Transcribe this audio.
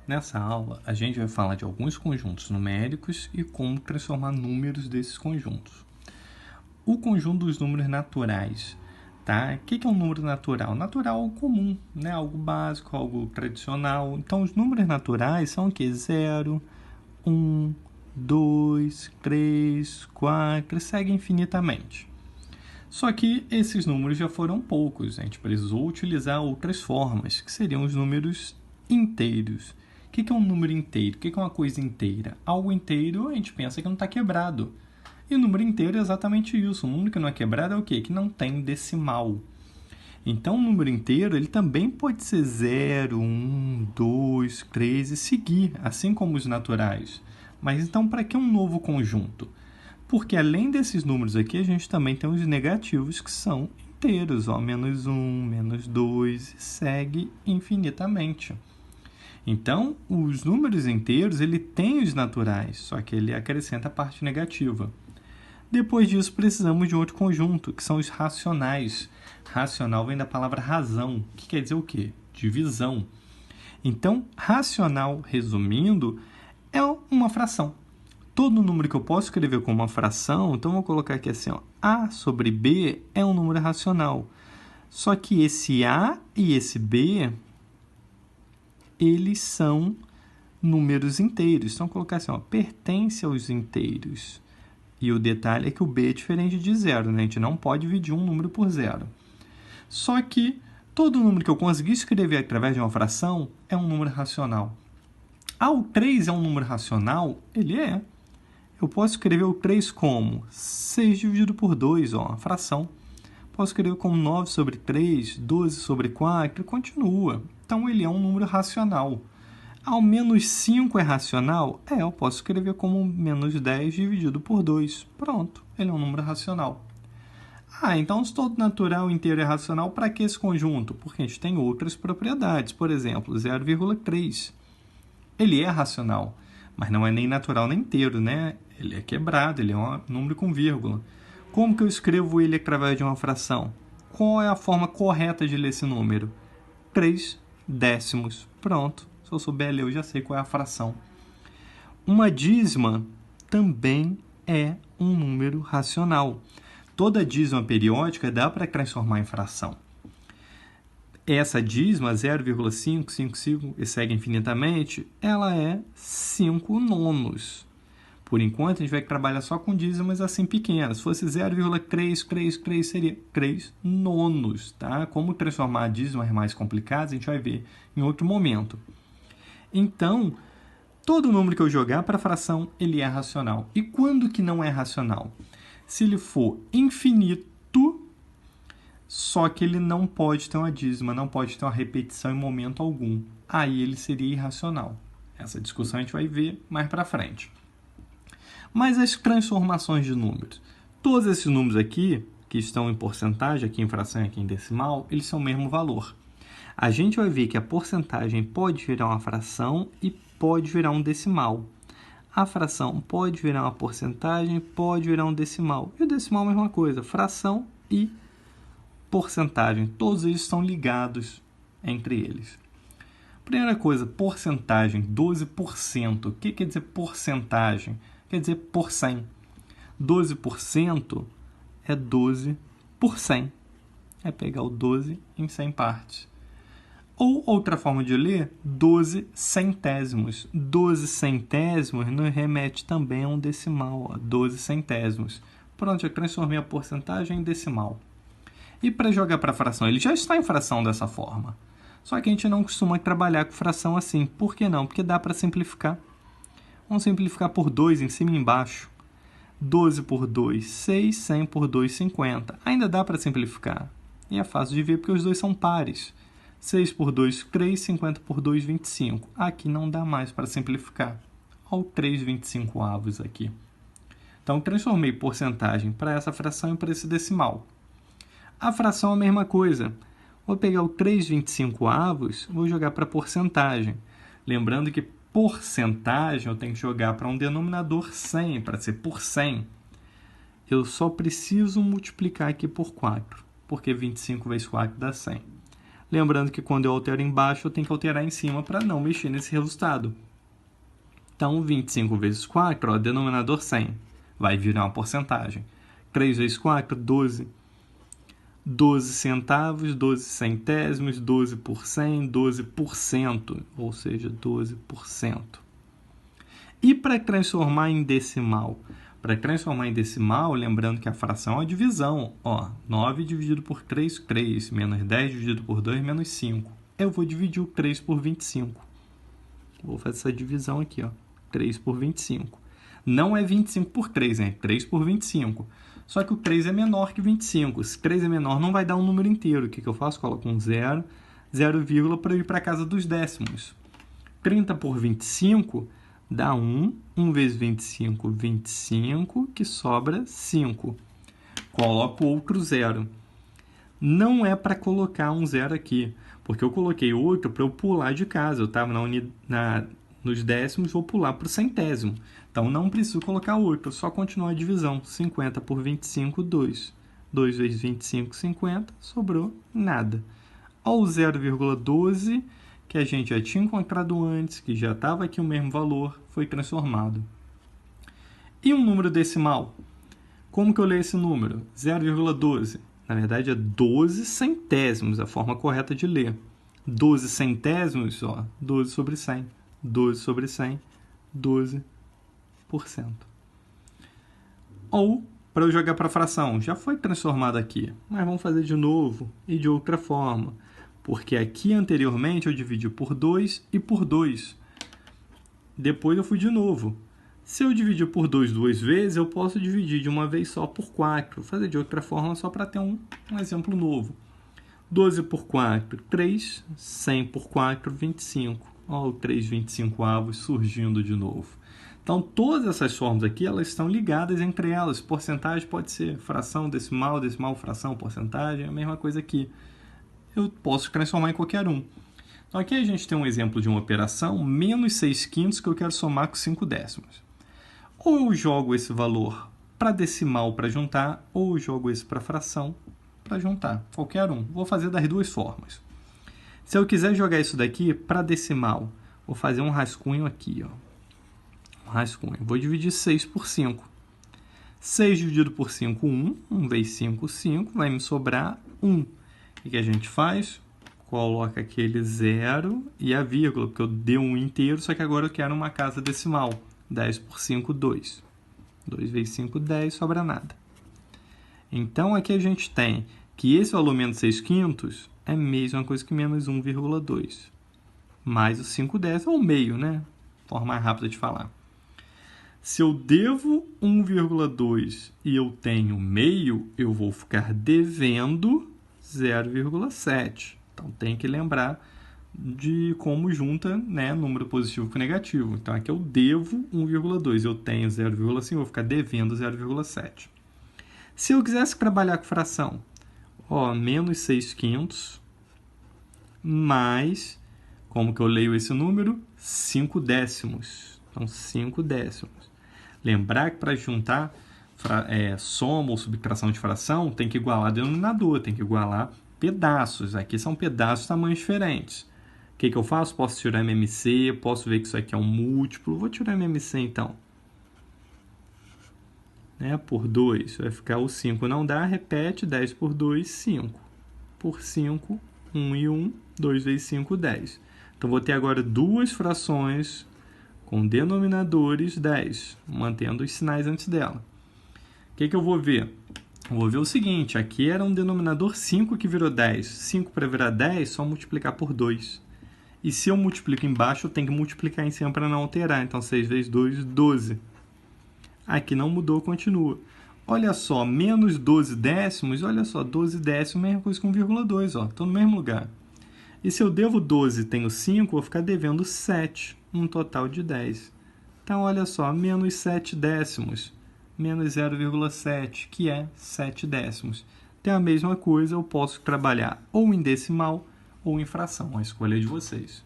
Nessa aula, a gente vai falar de alguns conjuntos numéricos e como transformar números desses conjuntos. O conjunto dos números naturais, tá? O que é um número natural? Natural é algo comum, né? Algo básico, algo tradicional. Então, os números naturais são o quê? 0, 1, 2, 3, 4, segue infinitamente. Só que esses números já foram poucos, a gente precisou utilizar outras formas, que seriam os números inteiros. O que é um número inteiro? O que é uma coisa inteira? Algo inteiro a gente pensa que não está quebrado. E o número inteiro é exatamente isso. O número que não é quebrado é o quê? Que não tem decimal. Então, o número inteiro ele também pode ser 0, 1, 2, 3 e seguir, assim como os naturais. Mas então, para que um novo conjunto? Porque além desses números aqui, a gente também tem os negativos que são inteiros, ó, menos 1, menos 2, segue infinitamente. Então, os números inteiros, ele tem os naturais, só que ele acrescenta a parte negativa. Depois disso, precisamos de outro conjunto, que são os racionais. Racional vem da palavra razão, que quer dizer o quê? Divisão. Então, racional, resumindo, é uma fração. Todo número que eu posso escrever como uma fração, então vou colocar aqui assim, ó, A sobre B é um número racional. Só que esse A e esse B, eles são números inteiros. Então, vou colocar assim, ó, pertence aos inteiros. E o detalhe é que o B é diferente de zero, né? A gente não pode dividir um número por zero. Só que todo número que eu conseguir escrever através de uma fração é um número racional. O 3 é um número racional? Ele é. Eu posso escrever o 3 como 6 dividido por 2, ó, uma fração. Posso escrever como 9 sobre 3, 12 sobre 4, e continua. Então, ele é um número racional. O menos 5 é racional? Eu posso escrever como menos 10 dividido por 2. Pronto, ele é um número racional. Então se todo natural inteiro é racional, para que esse conjunto? Porque a gente tem outras propriedades. Por exemplo, 0,3. Ele é racional, mas não é nem natural nem inteiro, né? Ele é quebrado, ele é um número com vírgula. Como que eu escrevo ele através de uma fração? Qual é a forma correta de ler esse número? 3 décimos. Pronto. Se eu souber ler, eu já sei qual é a fração. Uma dízima também é um número racional. Toda dízima periódica dá para transformar em fração. Essa dízima, 0,555, e segue infinitamente, ela é 5 nonos. Por enquanto, a gente vai trabalhar só com dízimas assim pequenas. Se fosse 0,333, seria 3 nonos. Tá? Como transformar dízimas mais complicadas, a gente vai ver em outro momento. Então, todo número que eu jogar para fração, ele é racional. E quando que não é racional? Se ele for infinito, só que ele não pode ter uma dízima, não pode ter uma repetição em momento algum. Aí ele seria irracional. Essa discussão a gente vai ver mais para frente. Mas as transformações de números. Todos esses números aqui, que estão em porcentagem, aqui em fração e aqui em decimal, eles são o mesmo valor. A gente vai ver que a porcentagem pode virar uma fração e pode virar um decimal. A fração pode virar uma porcentagem, pode virar um decimal. E o decimal é a mesma coisa, fração e porcentagem. Todos eles estão ligados entre eles. Primeira coisa, porcentagem, 12%. O que quer dizer porcentagem? Quer dizer por 100. 12% é 12 por 100. É pegar o 12 em 100 partes. Ou outra forma de ler, 12 centésimos. 12 centésimos nos remete também a um decimal, 12 centésimos. Pronto, eu transformei a porcentagem em decimal. E para jogar para fração, ele já está em fração dessa forma. Só que a gente não costuma trabalhar com fração assim. Por que não? Porque dá para simplificar. Vamos simplificar por 2 em cima e embaixo. 12 por 2, 6. 100 por 2, 50. Ainda dá para simplificar. E é fácil de ver porque os dois são pares. 6 por 2, 3. 50 por 2, 25. Aqui não dá mais para simplificar. Olha o 3/25 aqui. Então, transformei porcentagem para essa fração e para esse decimal. A fração é a mesma coisa. Vou pegar o 3/25, vou jogar para porcentagem. Lembrando que porcentagem eu tenho que jogar para um denominador 100, para ser por 100. Eu só preciso multiplicar aqui por 4, porque 25 vezes 4 dá 100. Lembrando que quando eu altero embaixo, eu tenho que alterar em cima para não mexer nesse resultado. Então, 25 vezes 4, ó, denominador 100, vai virar uma porcentagem. 3 vezes 4, 12. 12 centavos, 12 centésimos, 12 por 100, 12%, ou seja, 12%. E para transformar em decimal? Para transformar em decimal, lembrando que a fração é a divisão. Ó, 9 dividido por 3, 3, menos 10 dividido por 2, menos 5. Eu vou dividir o 3 por 25. Vou fazer essa divisão aqui, ó, 3 por 25. Não é 25 por 3, né? 3 por 25. Só que o 3 é menor que 25. Se 3 é menor, não vai dar um número inteiro. O que eu faço? Coloco um 0, 0, para eu ir para a casa dos décimos. 30 por 25 dá 1. 1 vezes 25, 25, que sobra 5. Coloco outro 0. Não é para colocar um 0 aqui, porque eu coloquei outro para eu pular de casa. Eu estava nos décimos, vou pular para o centésimo. Então, não preciso colocar 8, só continuar a divisão. 50 por 25, 2. 2 vezes 25, 50, sobrou nada. Olha o 0,12, que a gente já tinha encontrado antes, que já estava aqui o mesmo valor, foi transformado. E um número decimal? Como que eu leio esse número? 0,12. Na verdade, é 12 centésimos, a forma correta de ler. 12 centésimos, ó, 12 sobre 100. 12 sobre 100, 12%. Ou, para eu jogar para a fração, já foi transformado aqui, mas vamos fazer de novo e de outra forma, porque aqui anteriormente eu dividi por 2 e por 2. Depois eu fui de novo. Se eu dividir por 2 duas vezes, eu posso dividir de uma vez só por 4. Vou fazer de outra forma só para ter um exemplo novo. 12 por 4, 3. 100 por 4, 25. Olha o 3/25 surgindo de novo. Então, todas essas formas aqui, elas estão ligadas entre elas. Porcentagem pode ser fração, decimal, decimal, fração, porcentagem, é a mesma coisa aqui. Eu posso transformar em qualquer um. Então, aqui a gente tem um exemplo de uma operação, menos 6 quintos, que eu quero somar com 5 décimos. Ou eu jogo esse valor para decimal para juntar, ou eu jogo esse para fração para juntar. Qualquer um. Vou fazer das duas formas. Se eu quiser jogar isso daqui para decimal, vou fazer um rascunho aqui, ó. Um rascunho. Vou dividir 6 por 5. 6 dividido por 5, 1. 1 vezes 5, 5. Vai me sobrar 1. O que a gente faz? Coloca aquele 0 e a vírgula, porque eu dei um inteiro, só que agora eu quero uma casa decimal. 10 por 5, 2. 2 vezes 5, 10, sobra nada. Então, aqui a gente tem que esse valor menos 6 quintos é a mesma coisa que menos 1,2. Mais o 5 décimos, ou meio, né? Forma mais rápida de falar. Se eu devo 1,2 e eu tenho meio, eu vou ficar devendo 0,7. Então, tem que lembrar de como junta, né, número positivo com negativo. Então, aqui eu devo 1,2, eu tenho 0,5, eu vou ficar devendo 0,7. Se eu quisesse trabalhar com fração, ó, menos 6 quintos, mais, como que eu leio esse número? 5 décimos. Então, 5 décimos. Lembrar que para juntar soma ou subtração de fração, tem que igualar denominador, tem que igualar pedaços. Aqui são pedaços de tamanhos diferentes. O que eu faço? Posso tirar MMC, posso ver que isso aqui é um múltiplo. Vou tirar MMC, então. Por 2, vai ficar o 5 não dá, repete, 10 por 2, 5. Por 5, 1 e 1, 2 vezes 5, 10. Então, vou ter agora duas frações com denominadores 10, mantendo os sinais antes dela. O que eu vou ver? Eu vou ver o seguinte, aqui era um denominador 5 que virou 10. 5 para virar 10, só multiplicar por 2. E se eu multiplico embaixo, eu tenho que multiplicar em cima para não alterar. Então, 6 vezes 2, 12. Aqui não mudou, continua. Olha só, menos 12 décimos, olha só, 12 décimos, mesma coisa com 1,2, ó, estou no mesmo lugar. E se eu devo 12 e tenho 5, vou ficar devendo 7, um total de 10. Então, olha só, menos 7 décimos, menos 0,7, que é 7 décimos. Tem a mesma coisa, eu posso trabalhar ou em decimal ou em fração, a escolha é de vocês.